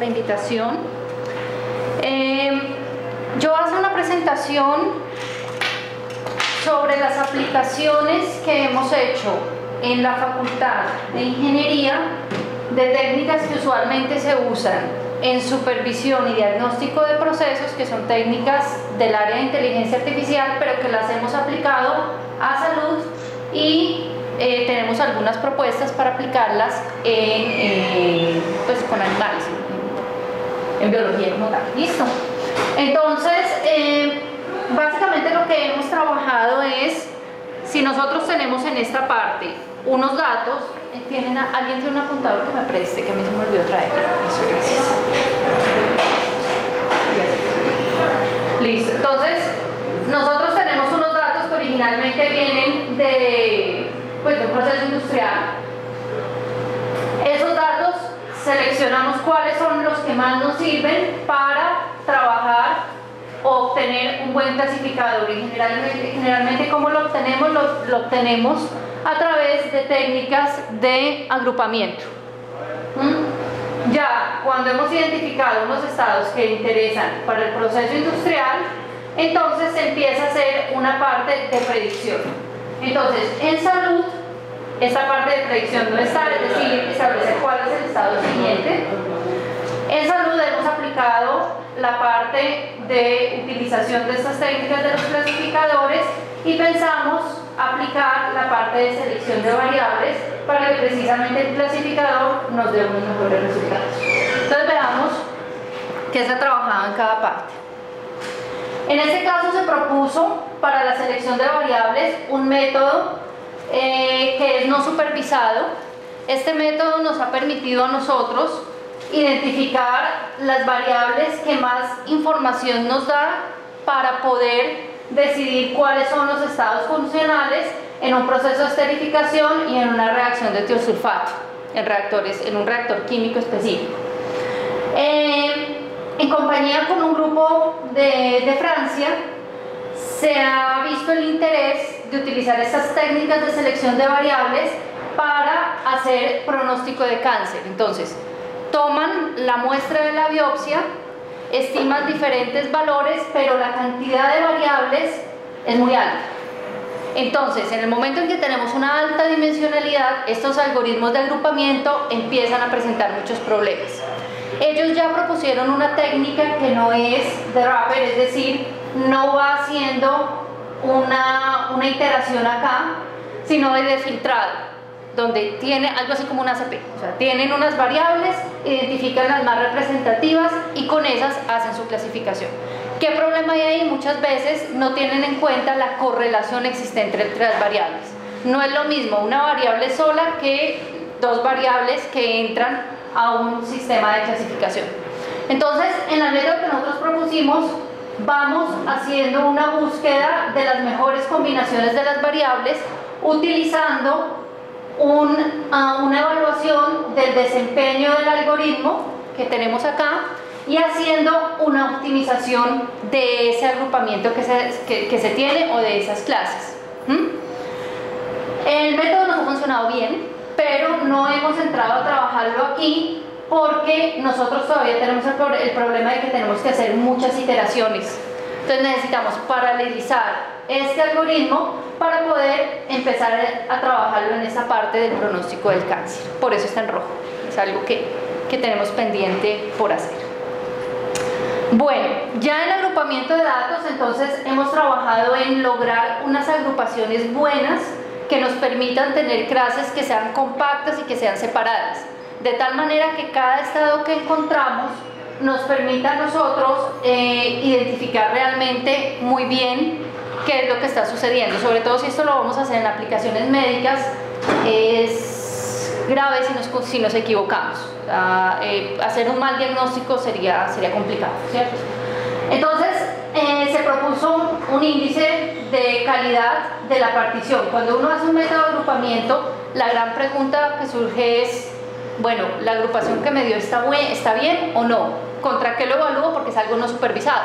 la invitación. Yo voy a hacer una presentación sobre las aplicaciones que hemos hecho en la Facultad de Ingeniería de técnicas que usualmente se usan en supervisión y diagnóstico de procesos, que son técnicas del área de inteligencia artificial, pero que las hemos aplicado a salud y tenemos algunas propuestas para aplicarlas pues con animales, en biología como tal. ¿Listo? Entonces, básicamente lo que hemos trabajado es, si nosotros tenemos en esta parte unos datos, ¿alguien tiene un apuntador que me preste? Que a mí se me olvidó traer. Eso, gracias. Listo. Entonces, nosotros tenemos unos datos que originalmente vienen de un proceso industrial. Esos datos seleccionamos cuáles son los que más nos sirven para trabajar o obtener un buen clasificador, y generalmente ¿cómo lo obtenemos? Lo obtenemos a través de técnicas de agrupamiento. Ya cuando hemos identificado unos estados que interesan para el proceso industrial, entonces se empieza a hacer una parte de predicción. Entonces, en salud, esta parte de predicción no está, es decir, establecer cuál es el estado siguiente. En salud hemos aplicado la parte de utilización de estas técnicas de los clasificadores y pensamos aplicar la parte de selección de variables para que precisamente el clasificador nos dé unos mejores resultados. Entonces veamos qué se ha trabajado en cada parte. En este caso se propuso para la selección de variables un método que es no supervisado. Este método nos ha permitido a nosotros identificar las variables que más información nos da para poder decidir cuáles son los estados funcionales en un proceso de esterificación y en una reacción de tiosulfato en un reactor químico específico. En compañía con un grupo de Francia, se ha visto el interés de utilizar estas técnicas de selección de variables para hacer pronóstico de cáncer. Entonces, toman la muestra de la biopsia, estiman diferentes valores, pero la cantidad de variables es muy alta. Entonces, en el momento en que tenemos una alta dimensionalidad, estos algoritmos de agrupamiento empiezan a presentar muchos problemas. Ellos ya propusieron una técnica que no es de wrapper, es decir, no va haciendo una iteración acá, sino de filtrado, donde tiene algo así como una ACP, o sea, tienen unas variables, identifican las más representativas y con esas hacen su clasificación. ¿Qué problema hay ahí? Muchas veces no tienen en cuenta la correlación existente entre las variables. No es lo mismo una variable sola que dos variables que entran a un sistema de clasificación. Entonces, en la método que nosotros propusimos, vamos haciendo una búsqueda de las mejores combinaciones de las variables, utilizando una evaluación del desempeño del algoritmo que tenemos acá y haciendo una optimización de ese agrupamiento que se tiene o de esas clases. El método nos ha funcionado bien, pero no hemos entrado a trabajarlo aquí porque nosotros todavía tenemos el problema de que tenemos que hacer muchas iteraciones. Entonces necesitamos paralelizar este algoritmo para poder empezar a trabajarlo en esta parte del pronóstico del cáncer. Por eso está en rojo, es algo que tenemos pendiente por hacer. Bueno, ya en el agrupamiento de datos, entonces hemos trabajado en lograr unas agrupaciones buenas que nos permitan tener clases que sean compactas y que sean separadas, de tal manera que cada estado que encontramos nos permita a nosotros identificar realmente muy bien qué es lo que está sucediendo. Sobre todo si esto lo vamos a hacer en aplicaciones médicas, es grave si nos equivocamos. O sea, hacer un mal diagnóstico sería complicado, ¿cierto? Entonces, se propuso un índice de calidad de la partición. Cuando uno hace un método de agrupamiento, la gran pregunta que surge es, bueno, ¿la agrupación que me dio está bien o no? ¿Contra qué lo evalúo? Porque es algo no supervisado,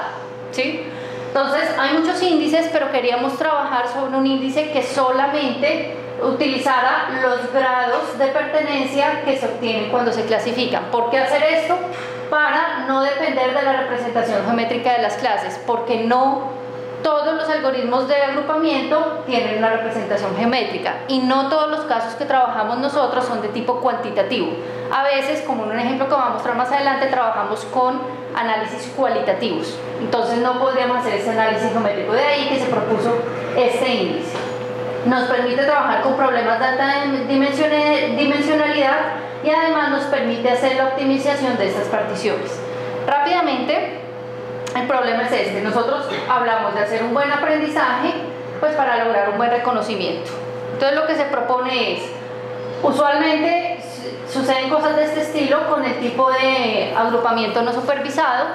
¿sí? Entonces, hay muchos índices, pero queríamos trabajar sobre un índice que solamente utilizara los grados de pertenencia que se obtienen cuando se clasifican. ¿Por qué hacer esto? para no depender de la representación geométrica de las clases, porque no todos los algoritmos de agrupamiento tienen una representación geométrica y no todos los casos que trabajamos nosotros son de tipo cuantitativo. A veces, como en un ejemplo que voy a mostrar más adelante, trabajamos con análisis cualitativos, entonces no podríamos hacer ese análisis geométrico, de ahí que se propuso este índice. Nos permite trabajar con problemas de alta dimensionalidad y además nos permite hacer la optimización de estas particiones. Rápidamente, el problema es este: nosotros hablamos de hacer un buen aprendizaje pues para lograr un buen reconocimiento. Entonces lo que se propone es, usualmente suceden cosas de este estilo con el tipo de agrupamiento no supervisado,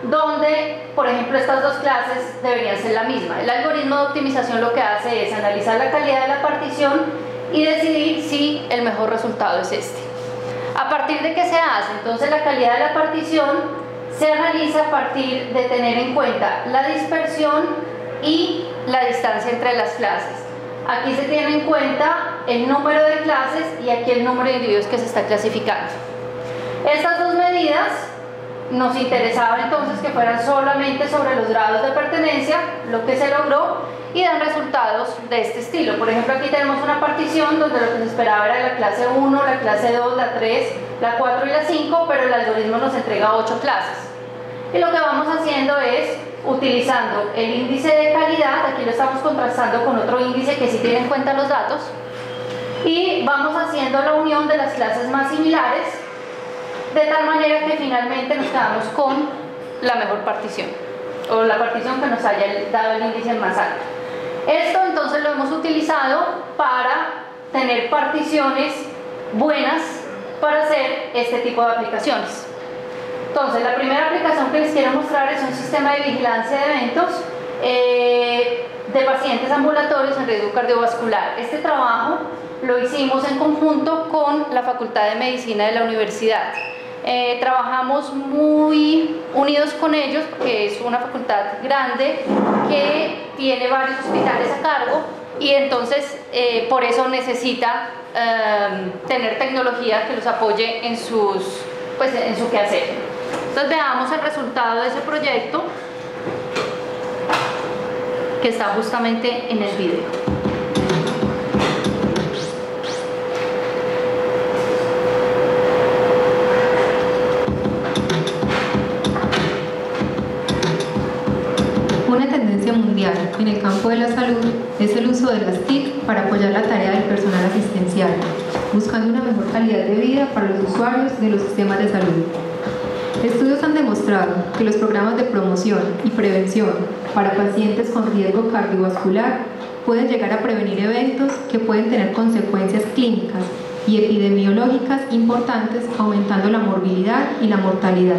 donde, por ejemplo, estas dos clases deberían ser la misma. El algoritmo de optimización lo que hace es analizar la calidad de la partición y decidir si el mejor resultado es este. ¿A partir de qué se hace? Entonces la calidad de la partición se analiza a partir de tener en cuenta la dispersión y la distancia entre las clases. Aquí se tiene en cuenta el número de clases y aquí el número de individuos que se está clasificando. Estas dos medidas nos interesaba entonces que fueran solamente sobre los grados de pertenencia, lo que se logró, y dan resultados de este estilo. Por ejemplo, aquí tenemos una partición donde lo que se esperaba era la clase 1, la clase 2, la 3, la 4 y la 5, pero el algoritmo nos entrega 8 clases. Y lo que vamos haciendo es, utilizando el índice de calidad, aquí lo estamos contrastando con otro índice que sí tiene en cuenta los datos, y vamos haciendo la unión de las clases más similares, de tal manera que finalmente nos quedamos con la mejor partición, o la partición que nos haya dado el índice más alto. Esto entonces lo hemos utilizado para tener particiones buenas para hacer este tipo de aplicaciones. Entonces, la primera aplicación que les quiero mostrar es un sistema de vigilancia de eventos de pacientes ambulatorios en riesgo cardiovascular. Este trabajo lo hicimos en conjunto con la Facultad de Medicina de la universidad. Trabajamos muy unidos con ellos porque es una facultad grande que tiene varios hospitales a cargo y entonces por eso necesita tener tecnología que los apoye en su quehacer. Entonces veamos el resultado de ese proyecto que está justamente en el video. Una tendencia mundial en el campo de la salud es el uso de las TIC para apoyar la tarea del personal asistencial, buscando una mejor calidad de vida para los usuarios de los sistemas de salud. Estudios han demostrado que los programas de promoción y prevención para pacientes con riesgo cardiovascular pueden llegar a prevenir eventos que pueden tener consecuencias clínicas y epidemiológicas importantes, aumentando la morbilidad y la mortalidad.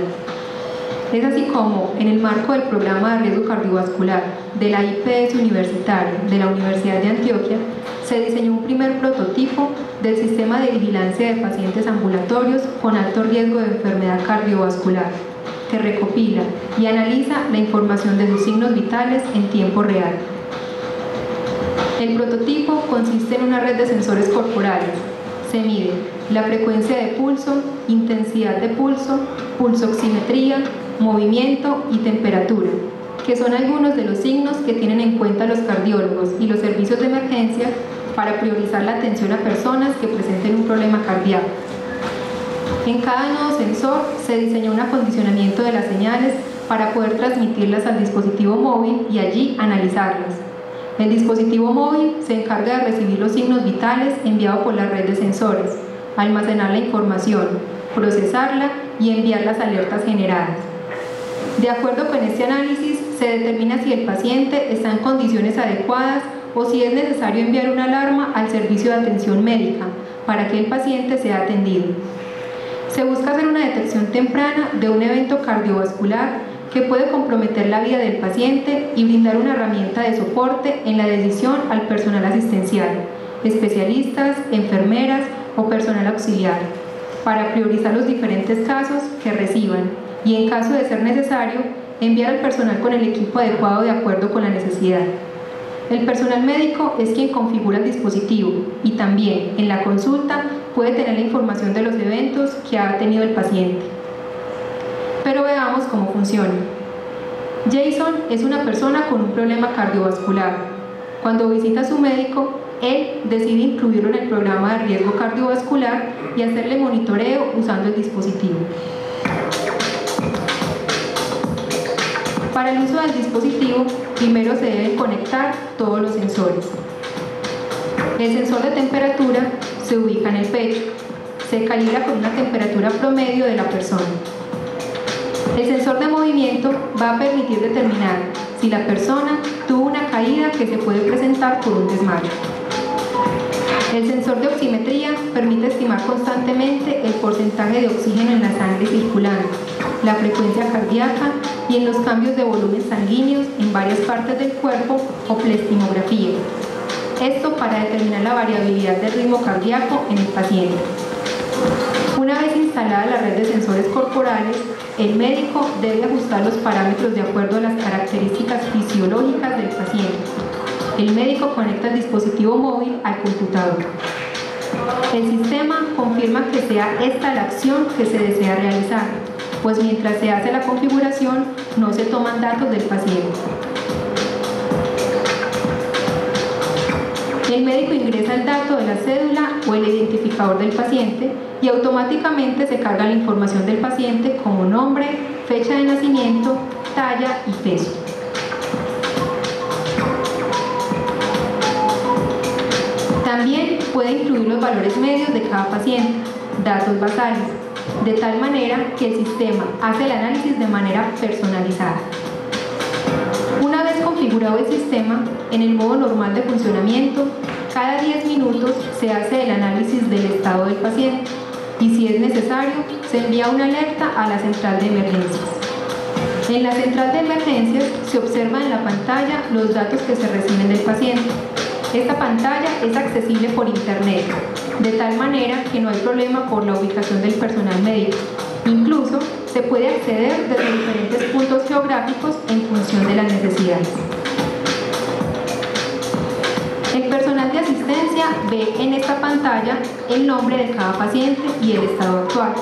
Es así como, en el marco del programa de riesgo cardiovascular de la IPS Universitaria de la Universidad de Antioquia, se diseñó un primer prototipo del sistema de vigilancia de pacientes ambulatorios con alto riesgo de enfermedad cardiovascular, que recopila y analiza la información de sus signos vitales en tiempo real. El prototipo consiste en una red de sensores corporales. Se mide la frecuencia de pulso, intensidad de pulso, pulsoximetría, movimiento y temperatura, que son algunos de los signos que tienen en cuenta los cardiólogos y los servicios de emergencia para priorizar la atención a personas que presenten un problema cardíaco. En cada nuevo sensor se diseñó un acondicionamiento de las señales para poder transmitirlas al dispositivo móvil y allí analizarlas. El dispositivo móvil se encarga de recibir los signos vitales enviados por la red de sensores, almacenar la información, procesarla y enviar las alertas generadas. De acuerdo con este análisis, se determina si el paciente está en condiciones adecuadas o si es necesario enviar una alarma al servicio de atención médica para que el paciente sea atendido. Se busca hacer una detección temprana de un evento cardiovascular que puede comprometer la vida del paciente y brindar una herramienta de soporte en la decisión al personal asistencial, especialistas, enfermeras o personal auxiliar, para priorizar los diferentes casos que reciban y, en caso de ser necesario, enviar al personal con el equipo adecuado de acuerdo con la necesidad. El personal médico es quien configura el dispositivo y también, en la consulta, puede tener la información de los eventos que ha tenido el paciente. Pero veamos cómo funciona. Jason es una persona con un problema cardiovascular. Cuando visita a su médico, él decide incluirlo en el programa de riesgo cardiovascular y hacerle monitoreo usando el dispositivo. Para el uso del dispositivo, primero se deben conectar todos los sensores. El sensor de temperatura se ubica en el pecho. Se calibra con una temperatura promedio de la persona. El sensor de movimiento va a permitir determinar si la persona tuvo una caída que se puede presentar por un desmayo. El sensor de oximetría permite estimar constantemente el porcentaje de oxígeno en la sangre circulante, la frecuencia cardíaca y en los cambios de volumen sanguíneos en varias partes del cuerpo o plethysmografía. Esto para determinar la variabilidad del ritmo cardíaco en el paciente. Una vez instalada la red de sensores corporales, el médico debe ajustar los parámetros de acuerdo a las características fisiológicas del paciente. El médico conecta el dispositivo móvil al computador. El sistema confirma que sea esta la acción que se desea realizar, pues mientras se hace la configuración no se toman datos del paciente. El médico ingresa el dato de la cédula o el identificador del paciente y automáticamente se carga la información del paciente como nombre, fecha de nacimiento, talla y peso. También puede incluir los valores medios de cada paciente, datos basales, de tal manera que el sistema hace el análisis de manera personalizada. Una vez configurado el sistema, en el modo normal de funcionamiento, cada 10 minutos se hace el análisis del estado del paciente y si es necesario, se envía una alerta a la central de emergencias. En la central de emergencias se observan en la pantalla los datos que se reciben del paciente. Esta pantalla es accesible por internet, de tal manera que no hay problema por la ubicación del personal médico. Incluso se puede acceder desde diferentes puntos geográficos en función de las necesidades. El personal de asistencia ve en esta pantalla el nombre de cada paciente y el estado actual.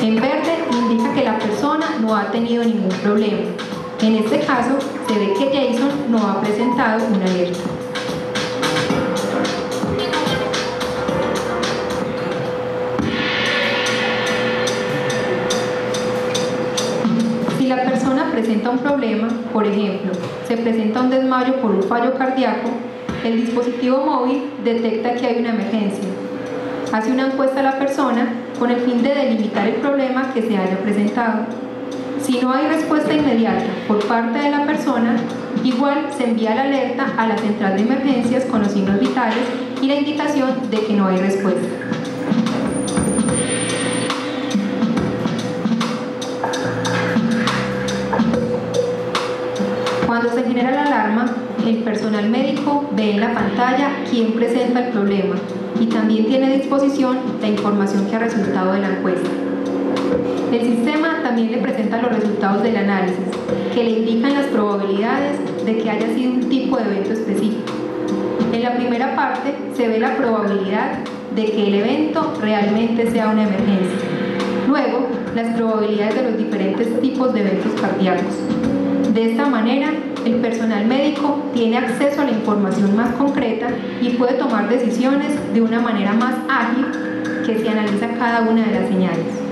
En verde indica que la persona no ha tenido ningún problema. En este caso, se ve que Jason no ha presentado una alerta. Si la persona presenta un problema, por ejemplo, se presenta un desmayo por un fallo cardíaco, el dispositivo móvil detecta que hay una emergencia. Hace una encuesta a la persona con el fin de delimitar el problema que se haya presentado. Si no hay respuesta inmediata por parte de la persona, igual se envía la alerta a la central de emergencias con los signos vitales y la indicación de que no hay respuesta. Cuando se genera la alarma, el personal médico ve en la pantalla quién presenta el problema y también tiene a disposición la información que ha resultado de la encuesta. El sistema también le presenta los resultados del análisis, que le indican las probabilidades de que haya sido un tipo de evento específico. En la primera parte se ve la probabilidad de que el evento realmente sea una emergencia. Luego, las probabilidades de los diferentes tipos de eventos cardíacos. De esta manera, el personal médico tiene acceso a la información más concreta y puede tomar decisiones de una manera más ágil que si analiza cada una de las señales.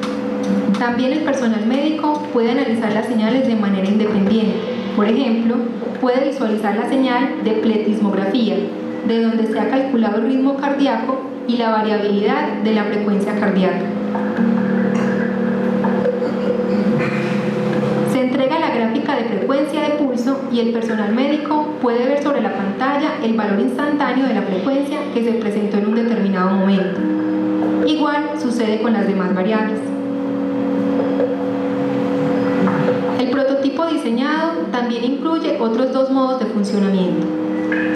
También el personal médico puede analizar las señales de manera independiente. Por ejemplo, puede visualizar la señal de plethysmografía, de donde se ha calculado el ritmo cardíaco y la variabilidad de la frecuencia cardíaca. Se entrega la gráfica de frecuencia de pulso y el personal médico puede ver sobre la pantalla el valor instantáneo de la frecuencia que se presentó en un determinado momento. Igual sucede con las demás variables. El prototipo diseñado también incluye otros dos modos de funcionamiento.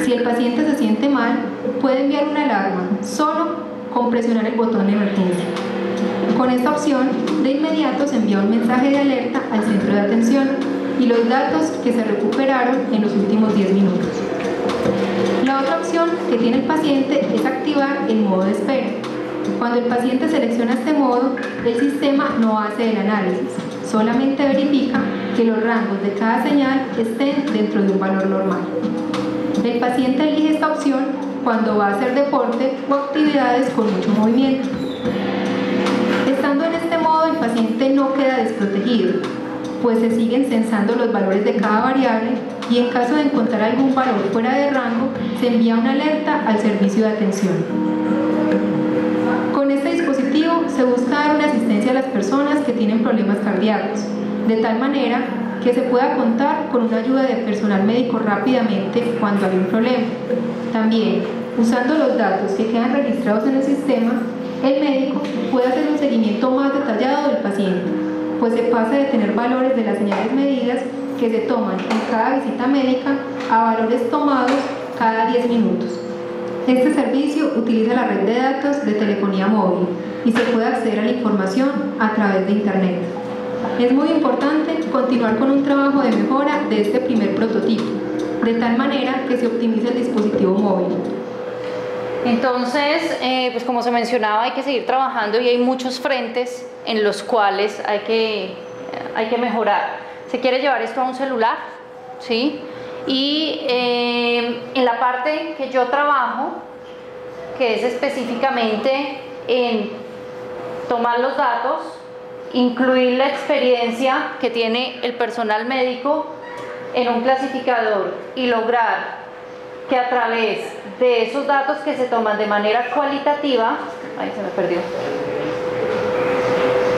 Si el paciente se siente mal, puede enviar una alarma solo con presionar el botón de emergencia. Con esta opción, de inmediato se envía un mensaje de alerta al centro de atención y los datos que se recuperaron en los últimos 10 minutos. La otra opción que tiene el paciente es activar el modo de espera. Cuando el paciente selecciona este modo, el sistema no hace el análisis, solamente verifica que los rangos de cada señal estén dentro de un valor normal. El paciente elige esta opción cuando va a hacer deporte o actividades con mucho movimiento. Estando en este modo, el paciente no queda desprotegido, pues se siguen censando los valores de cada variable y en caso de encontrar algún valor fuera de rango, se envía una alerta al servicio de atención. Con este dispositivo se busca dar una asistencia a las personas que tienen problemas cardíacos, de tal manera que se pueda contar con una ayuda de personal médico rápidamente cuando hay un problema. También, usando los datos que quedan registrados en el sistema, el médico puede hacer un seguimiento más detallado del paciente, pues se pasa de tener valores de las señales medidas que se toman en cada visita médica a valores tomados cada 10 minutos. Este servicio utiliza la red de datos de telefonía móvil y se puede acceder a la información a través de Internet. Es muy importante continuar con un trabajo de mejora de este primer prototipo, de tal manera que se optimice el dispositivo móvil. Entonces, pues como se mencionaba, hay que seguir trabajando y hay muchos frentes en los cuales hay que mejorar. Se quiere llevar esto a un celular, ¿sí? Y en la parte que yo trabajo, que es específicamente en tomar los datos, incluir la experiencia que tiene el personal médico en un clasificador y lograr que a través de esos datos que se toman de manera cualitativa, ahí se me perdió,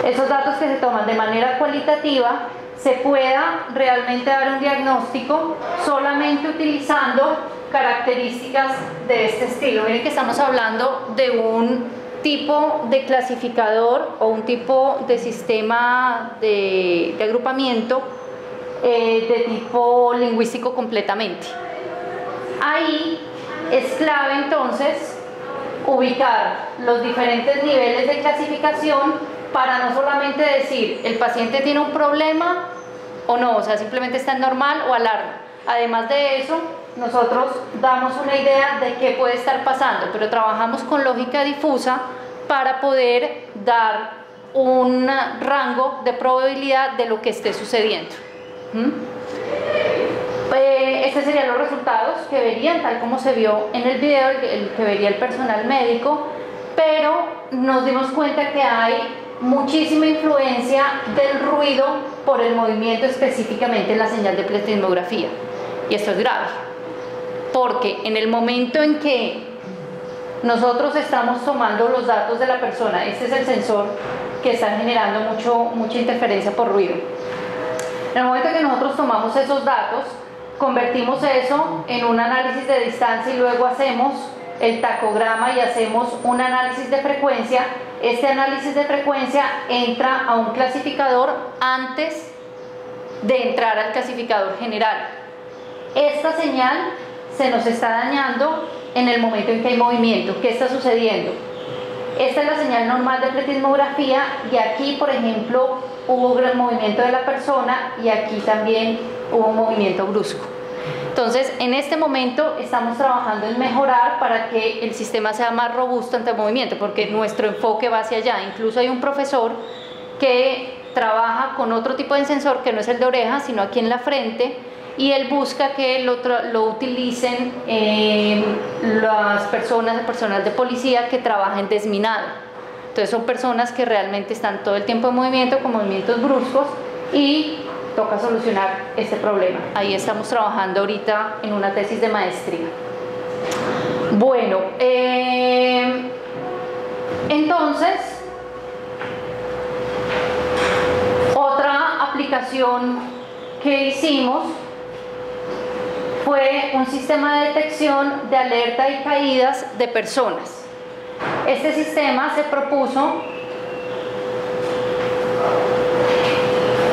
esos datos que se toman de manera cualitativa, se pueda realmente dar un diagnóstico solamente utilizando características de este estilo. Miren que estamos hablando de un tipo de clasificador o un tipo de sistema de agrupamiento de tipo lingüístico completamente. Ahí es clave entonces ubicar los diferentes niveles de clasificación para no solamente decir el paciente tiene un problema o no, o sea, simplemente está en normal o alarma. Además de eso, nosotros damos una idea de qué puede estar pasando, pero trabajamos con lógica difusa para poder dar un rango de probabilidad de lo que esté sucediendo. Estos serían los resultados que verían, tal como se vio en el video, el que vería el personal médico, pero nos dimos cuenta que hay muchísima influencia del ruido por el movimiento, específicamente en la señal de pletismografía. Y esto es grave, porque en el momento en que nosotros estamos tomando los datos de la persona, este es el sensor que está generando mucha interferencia por ruido. En el momento en que nosotros tomamos esos datos, convertimos eso en un análisis de distancia y luego hacemos el tacograma y hacemos un análisis de frecuencia. Este análisis de frecuencia entra a un clasificador antes de entrar al clasificador general. Esta señal se nos está dañando en el momento en que hay movimiento. ¿Qué está sucediendo? Esta es la señal normal de pletismografía y aquí, por ejemplo, hubo gran movimiento de la persona y aquí también hubo un movimiento brusco. Entonces, en este momento estamos trabajando en mejorar para que el sistema sea más robusto ante el movimiento, porque nuestro enfoque va hacia allá. Incluso hay un profesor que trabaja con otro tipo de sensor que no es el de oreja, sino aquí en la frente, y él busca que lo utilicen las personas, el personal de policía que trabaja en desminado. Entonces son personas que realmente están todo el tiempo en movimiento, con movimientos bruscos, y toca solucionar este problema. Ahí estamos trabajando ahorita en una tesis de maestría. Bueno, entonces, otra aplicación que hicimos fue un sistema de detección de alerta y caídas de personas. Este sistema se propuso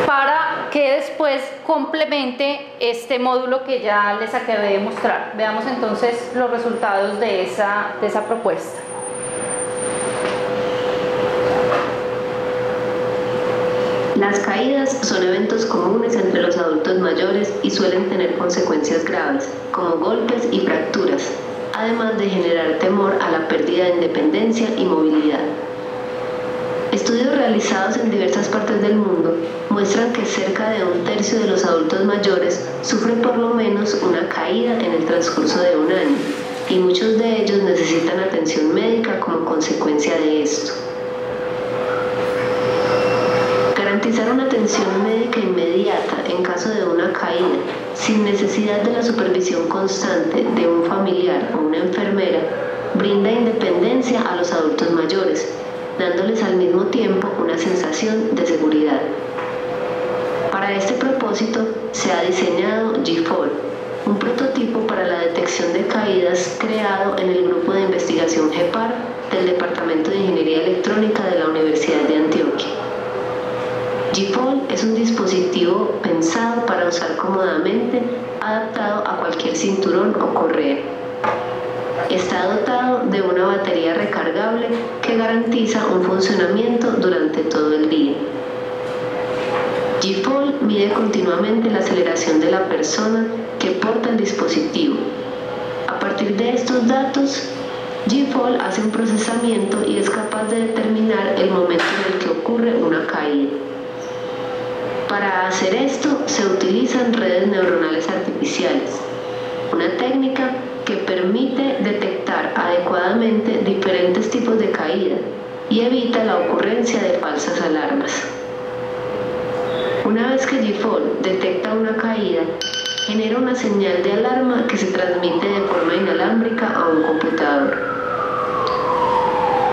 para que después complemente este módulo que ya les acabé de mostrar. Veamos entonces los resultados de esa propuesta. Las caídas son eventos comunes entre los adultos mayores y suelen tener consecuencias graves, como golpes y fracturas. además de generar temor a la pérdida de independencia y movilidad. Estudios realizados en diversas partes del mundo muestran que cerca de 1/3 de los adultos mayores sufren por lo menos una caída en el transcurso de un año, y muchos de ellos necesitan atención médica como consecuencia de esto. Garantizar una atención médica inmediata en caso de una caída, sin necesidad de la supervisión constante de un familiar o una enfermera, brinda independencia a los adultos mayores, dándoles al mismo tiempo una sensación de seguridad. Para este propósito se ha diseñado G-Fall, un prototipo para la detección de caídas creado en el Grupo de Investigación GEPAR del Departamento de Ingeniería Electrónica de la Universidad de Antioquia. G-Fall es un dispositivo pensado para usar cómodamente, adaptado a cualquier cinturón o correa. Está dotado de una batería recargable que garantiza un funcionamiento durante todo el día. G-Fall mide continuamente la aceleración de la persona que porta el dispositivo. A partir de estos datos, G-Fall hace un procesamiento y es capaz de determinar el momento en el que ocurre una caída. Para hacer esto se utilizan redes neuronales artificiales, una técnica que permite detectar adecuadamente diferentes tipos de caída y evita la ocurrencia de falsas alarmas. Una vez que G-Fall detecta una caída, genera una señal de alarma que se transmite de forma inalámbrica a un computador.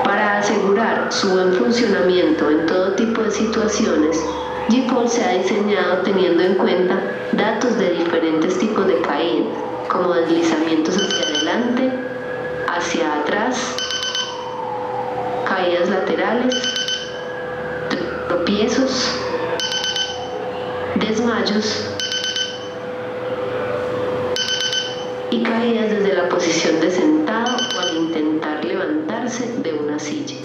Para asegurar su buen funcionamiento en todo tipo de situaciones, G-Fall se ha diseñado teniendo en cuenta datos de diferentes tipos de caídas, como deslizamientos hacia adelante, hacia atrás, caídas laterales, tropiezos, desmayos y caídas desde la posición de sentado o al intentar levantarse de una silla.